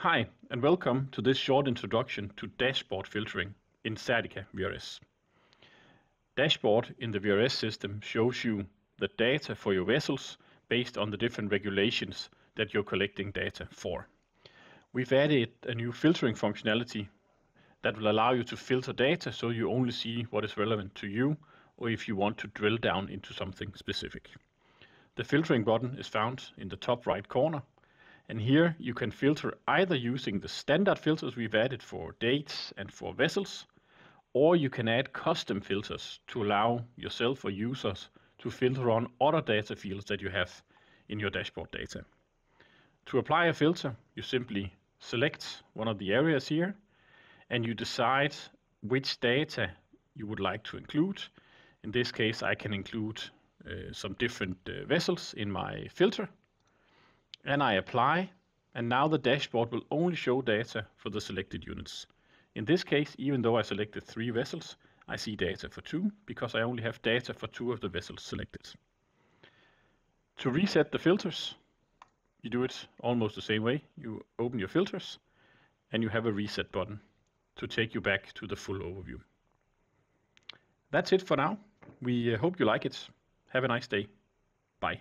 Hi, and welcome to this short introduction to dashboard filtering in Certica VRS. Dashboard in the VRS system shows you the data for your vessels based on the different regulations that you're collecting data for. We've added a new filtering functionality that will allow you to filter data so you only see what is relevant to you or if you want to drill down into something specific. The filtering button is found in the top right corner. And here you can filter either using the standard filters we've added for dates and for vessels, or you can add custom filters to allow yourself or users to filter on other data fields that you have in your dashboard data. To apply a filter, you simply select one of the areas here and you decide which data you would like to include. In this case, I can include some different vessels in my filter. And I apply, and now the dashboard will only show data for the selected units. In this case, even though I selected 3 vessels, I see data for 2 because I only have data for 2 of the vessels selected. To reset the filters, you do it almost the same way. You open your filters and you have a reset button to take you back to the full overview. That's it for now. We hope you like it. Have a nice day. Bye.